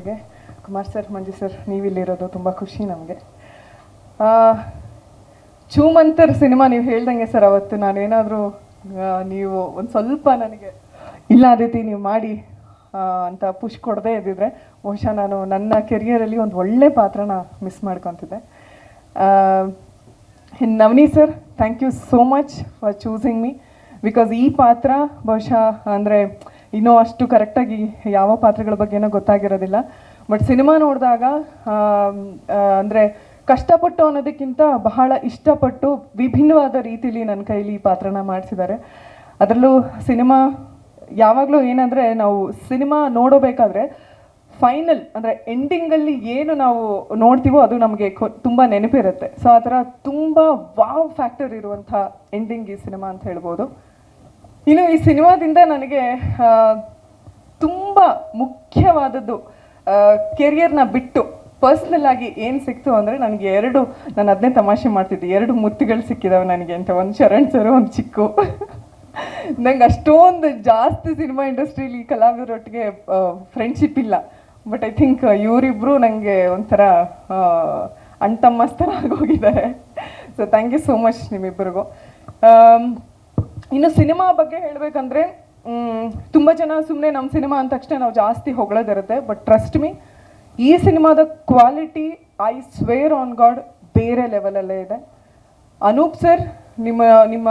ಅವರಿಗೆ. ಕುಮಾರ್ ಸರ್, ಮಂಜು ಸರ್, ನೀವಿಲ್ಲಿರೋದು ತುಂಬ ಖುಷಿ ನಮಗೆ. ಚೂಮಂತರ್ ಸಿನಿಮಾ ನೀವು ಹೇಳ್ದಂಗೆ ಸರ್, ಅವತ್ತು ನಾನೇನಾದರೂ ನೀವು ಒಂದು ಸ್ವಲ್ಪ ನನಗೆ ಇಲ್ಲ ಅದಿತಿ ನೀವು ಮಾಡಿ ಅಂತ ಪುಷ್ ಕೊಡದೇ ಇದ್ದಿದ್ರೆ ಬಹುಶಃ ನಾನು ನನ್ನ ಕೆರಿಯರಲ್ಲಿ ಒಂದು ಒಳ್ಳೆ ಪಾತ್ರನ ಮಿಸ್ ಮಾಡ್ಕೊತಿದ್ದೆ. Navani sir, thank you so much for choosing me, because ಈ ಪಾತ್ರ ಬಹುಶಃ ಅಂದರೆ ಇನ್ನೂ ಅಷ್ಟು ಕರೆಕ್ಟಾಗಿ ಯಾವ ಪಾತ್ರಗಳ ಬಗ್ಗೆನೂ ಗೊತ್ತಾಗಿರೋದಿಲ್ಲ. ಬಟ್ ಸಿನಿಮಾ ನೋಡಿದಾಗ ಅಂದರೆ ಕಷ್ಟಪಟ್ಟು ಅನ್ನೋದಕ್ಕಿಂತ ಬಹಳ ಇಷ್ಟಪಟ್ಟು ವಿಭಿನ್ನವಾದ ರೀತಿಯಲ್ಲಿ ನನ್ನ ಕೈಲಿ ಈ ಪಾತ್ರನ ಮಾಡಿಸಿದ್ದಾರೆ. ಅದರಲ್ಲೂ ಸಿನಿಮಾ ಯಾವಾಗಲೂ ಏನಂದರೆ ನಾವು ಸಿನಿಮಾ ನೋಡೋಬೇಕಾದ್ರೆ ಫೈನಲ್ ಅಂದರೆ ಎಂಡಿಂಗಲ್ಲಿ ಏನು ನಾವು ನೋಡ್ತೀವೋ ಅದು ನಮಗೆ ತುಂಬ ನೆನಪಿರುತ್ತೆ. ಸೊ ಆ ಥರ ತುಂಬ ವಾವ್ ಫ್ಯಾಕ್ಟರ್ ಇರುವಂಥ ಎಂಡಿಂಗ್ ಈ ಸಿನಿಮಾ ಅಂತ ಹೇಳ್ಬೋದು. ಇನ್ನು ಈ ಸಿನಿಮಾದಿಂದ ನನಗೆ ತುಂಬ ಮುಖ್ಯವಾದದ್ದು ಕೆರಿಯರ್ನ ಬಿಟ್ಟು ಪರ್ಸ್ನಲ್ ಆಗಿ ಏನು ಸಿಕ್ತು ಅಂದರೆ ನನಗೆ ನಾನು ಅದನ್ನೇ ತಮಾಷೆ ಮಾಡ್ತಿದ್ದೆ, 2 ಮುತ್ತುಗಳು ಸಿಕ್ಕಿದಾವೆ ನನಗೆ ಅಂತ. ಒಂದು ಶರಣ್ ಸರ್, ಒಂದು ಚಿಕ್ಕು. ನಂಗೆ ಅಷ್ಟೊಂದು ಜಾಸ್ತಿ ಸಿನಿಮಾ ಇಂಡಸ್ಟ್ರಿಲಿ ಕಲಾವಿದರೊಟ್ಟಿಗೆ ಫ್ರೆಂಡ್ಶಿಪ್ ಇಲ್ಲ. ಬಟ್ ಐ ಥಿಂಕ್ ಇವರಿಬ್ಬರು ನನಗೆ ಒಂಥರ ಅಣ್ತಮ್ಮಸ್ತರ ಆಗೋಗಿದ್ದಾರೆ. So thank you so much ನಿಮ್ಮಿಬ್ಬರಿಗೂ. ಇನ್ನು ಸಿನಿಮಾ ಬಗ್ಗೆ ಹೇಳಬೇಕಂದ್ರೆ ತುಂಬ ಜನ ಸುಮ್ಮನೆ ನಮ್ಮ ಸಿನಿಮಾ ಅಂದ ತಕ್ಷಣ ನಾವು ಜಾಸ್ತಿ ಹೊಗಳೋದಿರುತ್ತೆ. ಬಟ್ ಟ್ರಸ್ಟ್ ಮೀ, ಈ ಸಿನಿಮಾದ quality I square on god ಬೇರೆ ಲೆವೆಲಲ್ಲೇ ಇದೆ. ಅನೂಪ್ ಸರ್, ನಿಮ್ಮ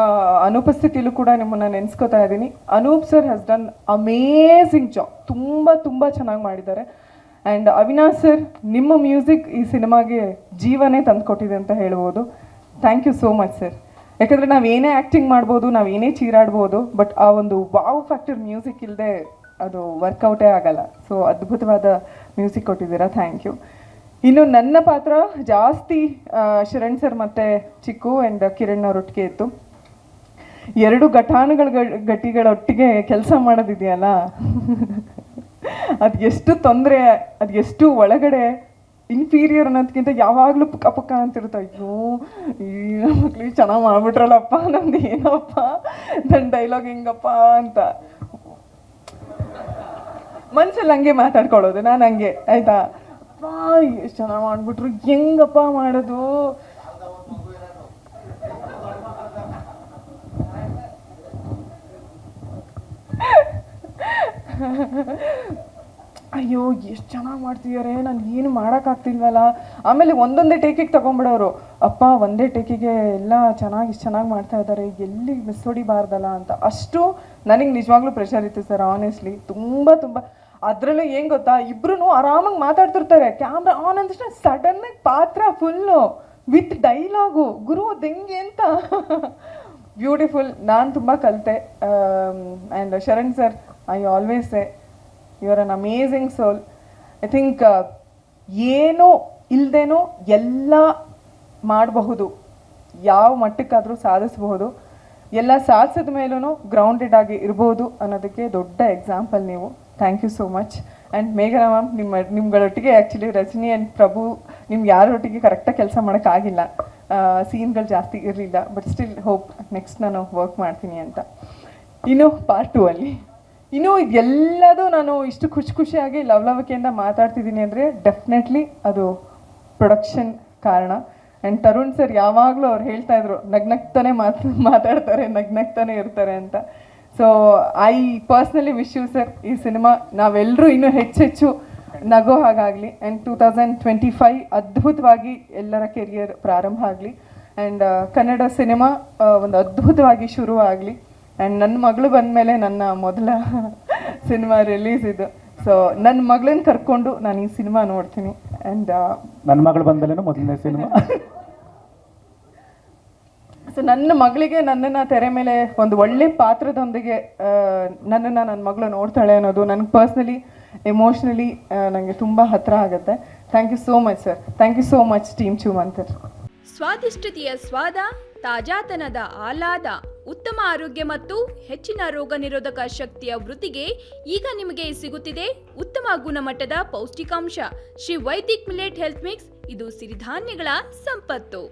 ಅನುಪಸ್ಥಿತಿಯಲ್ಲೂ ಕೂಡ ನಿಮ್ಮನ್ನು ನೆನೆಸ್ಕೋತಾ ಇದ್ದೀನಿ. Anup sir has done amazing job, ತುಂಬ ಚೆನ್ನಾಗಿ ಮಾಡಿದ್ದಾರೆ. ಆ್ಯಂಡ್ ಅವಿನಾಶ್ ಸರ್, ನಿಮ್ಮ ಮ್ಯೂಸಿಕ್ ಈ ಸಿನಿಮಾಗೆ ಜೀವನೇ ತಂದುಕೊಟ್ಟಿದೆ ಅಂತ ಹೇಳ್ಬೋದು. Thank you so much sir. ಯಾಕಂದರೆ ನಾವೇನೇ ಆ್ಯಕ್ಟಿಂಗ್ ಮಾಡ್ಬೋದು, ನಾವೇನೇ ಚೀರಾಡ್ಬೋದು, ಬಟ್ ಆ ಒಂದು ವಾವ್ ಫ್ಯಾಕ್ಟರ್ ಮ್ಯೂಸಿಕ್ ಇಲ್ಲದೆ ಅದು ವರ್ಕೌಟೇ ಆಗಲ್ಲ. ಸೊ ಅದ್ಭುತವಾದ ಮ್ಯೂಸಿಕ್ ಕೊಟ್ಟಿದ್ದೀರಾ, ಥ್ಯಾಂಕ್ ಯು. ಇನ್ನು ನನ್ನ ಪಾತ್ರ ಜಾಸ್ತಿ ಶರಣ್ ಸರ್ ಮತ್ತು ಚಿಕ್ಕು ಆ್ಯಂಡ್ ಕಿರಣ್ ಅವರೊಟ್ಟಿಗೆ ಇತ್ತು. 2 ಗಟ್ಟಿಗಳೊಟ್ಟಿಗೆ ಕೆಲಸ ಮಾಡೋದಿದೆಯಲ್ಲ, ಅದು ಎಷ್ಟು ತೊಂದರೆ, ಅದು ಎಷ್ಟು ಒಳಗಡೆ ಇನ್ಫೀರಿಯರ್ ಅನ್ನೋದಕ್ಕಿಂತ ಯಾವಾಗಲೂ ಪಕ್ಕ ಅಂತಿರುತ್ತೆ. ಅಯ್ಯೋ ಈ ಮಕ್ಳಿಗೆ ಚೆನ್ನಾಗಿ ಮಾಡ್ಬಿಟ್ರಲ್ಲಪ್ಪ, ನಮ್ದು ಏನಪ್ಪ ನನ್ನ ಡೈಲಾಗ್ ಹೆಂಗಪ್ಪ ಅಂತ ಮನ್ಸಲ್ಲಿ ಹಂಗೆ ಮಾತಾಡ್ಕೊಳ್ಳೋದು. ನಾನು ಹಂಗೆ ಆಯಿತಾ, ಎಷ್ಟು ಚೆನ್ನಾಗಿ ಮಾಡಿಬಿಟ್ರು, ಹೆಂಗಪ್ಪ ಮಾಡೋದು. ಅಯ್ಯೋ ಎಷ್ಟು ಚೆನ್ನಾಗಿ ಮಾಡ್ತಿದ್ದಾರೆ, ನಾನು ಏನು ಮಾಡೋಕ್ಕಾಗ್ತಿಲ್ವಲ್ಲ. ಆಮೇಲೆ ಒಂದೊಂದೇ ಟೇಕಿಗೆ ತೊಗೊಂಡ್ಬಿಡೋರು, ಅಪ್ಪ ಒಂದೇ ಟೇಕಿಗೆ ಎಲ್ಲ ಇಷ್ಟು ಚೆನ್ನಾಗಿ ಮಾಡ್ತಾ ಇದ್ದಾರೆ, ಎಲ್ಲಿ ಮಿಸ್ ಹೊಡಿಬಾರ್ದಲ್ಲ ಅಂತ. ಅಷ್ಟು ನನಗೆ ನಿಜವಾಗ್ಲೂ ಪ್ರೆಷರ್ ಇತ್ತು ಸರ್, ಆನೆಸ್ಟ್ಲಿ. ತುಂಬ ಅದರಲ್ಲೂ ಏನು ಗೊತ್ತಾ, ಇಬ್ಬರೂ ಆರಾಮಾಗಿ ಮಾತಾಡ್ತಿರ್ತಾರೆ, ಕ್ಯಾಮ್ರಾ ಆನ್ ಅಂದ ಸಡನ್ನಾಗಿ ಪಾತ್ರ ಫುಲ್ಲು ವಿತ್ ಡೈಲಾಗು. ಗುರು ಅದು ಹೆಂಗೆ ಅಂತ ಬ್ಯೂಟಿಫುಲ್. ನಾನು ತುಂಬ ಕಲಿತೆ. And Sharan sir, I always say you are an amazing soul. I think ಏನೂ ಇಲ್ಲದೇನೂ ಎಲ್ಲ ಮಾಡಬಹುದು, ಯಾವ ಮಟ್ಟಕ್ಕಾದರೂ ಸಾಧಿಸಬಹುದು. ಎಲ್ಲ ಸಾಧಿಸಿದ ಮೇಲೂ ಗ್ರೌಂಡೆಡ್ ಆಗಿ ಇರ್ಬೋದು ಅನ್ನೋದಕ್ಕೆ ದೊಡ್ಡ ಎಕ್ಸಾಂಪಲ್ ನೀವು. Thank you so much. And ಮೇಘನಾ ಮ್ಯಾಮ್, ನಿಮ್ಗಳೊಟ್ಟಿಗೆ ಆ್ಯಕ್ಚುಲಿ ರಜನಿ ಆ್ಯಂಡ್ ಪ್ರಭು ನಿಮ್ಗೆ ಯಾರೊಟ್ಟಿಗೆ ಕರೆಕ್ಟಾಗಿ ಕೆಲಸ ಮಾಡೋಕ್ಕಾಗಿಲ್ಲ, ಸೀನ್ಗಳು ಜಾಸ್ತಿ ಇರಲಿಲ್ಲ. ಬಟ್ ಸ್ಟಿಲ್ ಹೋಪ್ ನೆಕ್ಸ್ಟ್ ನಾನು ವರ್ಕ್ ಮಾಡ್ತೀನಿ ಅಂತ. ಇನ್ನು ಪಾರ್ಟ್ 2 ಅಲ್ಲಿ ಇನ್ನೂ ಇದೆಲ್ಲದೂ ನಾನು ಇಷ್ಟು ಖುಷಿಯಾಗಿ ಲವಲವಿಕೆಯಿಂದ ಮಾತಾಡ್ತಿದ್ದೀನಿ ಅಂದರೆ ಡೆಫಿನೆಟ್ಲಿ ಅದು ಪ್ರೊಡಕ್ಷನ್ ಕಾರಣ. ಆ್ಯಂಡ್ ತರುಣ್ ಸರ್ ಯಾವಾಗಲೂ ಅವ್ರು ಹೇಳ್ತಾಯಿದ್ರು, ನಗ್ನಗ್ತಾನೆ ಮಾತಾಡ್ತಾರೆ, ನಗ್ನಗ್ತಾನೆ ಇರ್ತಾರೆ ಅಂತ. So I personally wish you sir, ಈ ಸಿನಿಮಾ ನಾವೆಲ್ಲರೂ ಇನ್ನೂ ಹೆಚ್ಚು ನಗೋ ಹಾಗಾಗಲಿ. ಆ್ಯಂಡ್ 2025 ಅದ್ಭುತವಾಗಿ ಎಲ್ಲರ ಕೆರಿಯರ್ ಪ್ರಾರಂಭ ಆಗಲಿ. ಆ್ಯಂಡ್ ಕನ್ನಡ ಸಿನಿಮಾ ಒಂದು ಅದ್ಭುತವಾಗಿ ಶುರು ಆಗಲಿ. ಆ್ಯಂಡ್ ನನ್ನ ಮಗಳು ಬಂದಮೇಲೆ ನನ್ನ ಮೊದಲ ಸಿನಿಮಾ ರಿಲೀಸ್ ಇದು. ಸೊ ನನ್ನ ಮಗಳನ್ನ ಕರ್ಕೊಂಡು ನಾನು ಈ ಸಿನಿಮಾ ನೋಡ್ತೀನಿ. ಆ್ಯಂಡ್ ನನ್ನ ಮಗಳು ಬಂದಮೇಲೆ ಮೊದಲನೇ ಸಿನಿಮಾ. ಸೊ ನನ್ನ ಮಗಳಿಗೆ ನನ್ನನ್ನು ತೆರೆ ಮೇಲೆ ಒಂದು ಒಳ್ಳೆ ಪಾತ್ರದೊಂದಿಗೆ ನನ್ನ ಮಗಳು ನೋಡ್ತಾಳೆ ಅನ್ನೋದು ನನಗೆ ಪರ್ಸ್ನಲಿ ಎಮೋಷ್ನಲಿ ನನಗೆ ತುಂಬ ಹತ್ತಿರ ಆಗುತ್ತೆ. Thank you so much sir. Thank you so much team Choomantar. ಸ್ವಾದಿಷ್ಟತೆಯ ಸ್ವಾದ, ತಾಜಾತನದ ಆಹ್ಲಾದ, ಉತ್ತಮ ಆರೋಗ್ಯ ಮತ್ತು ಹೆಚ್ಚಿನ ರೋಗ ನಿರೋಧಕ ಶಕ್ತಿಯ ವೃದ್ಧಿಗೆ ಈಗ ನಿಮಗೆ ಸಿಗುತ್ತಿದೆ ಉತ್ತಮ ಗುಣಮಟ್ಟದ ಪೌಷ್ಟಿಕಾಂಶ. Shri Vaidik millet health mix, ಇದು ಸಿರಿಧಾನ್ಯಗಳ ಸಂಪತ್ತು.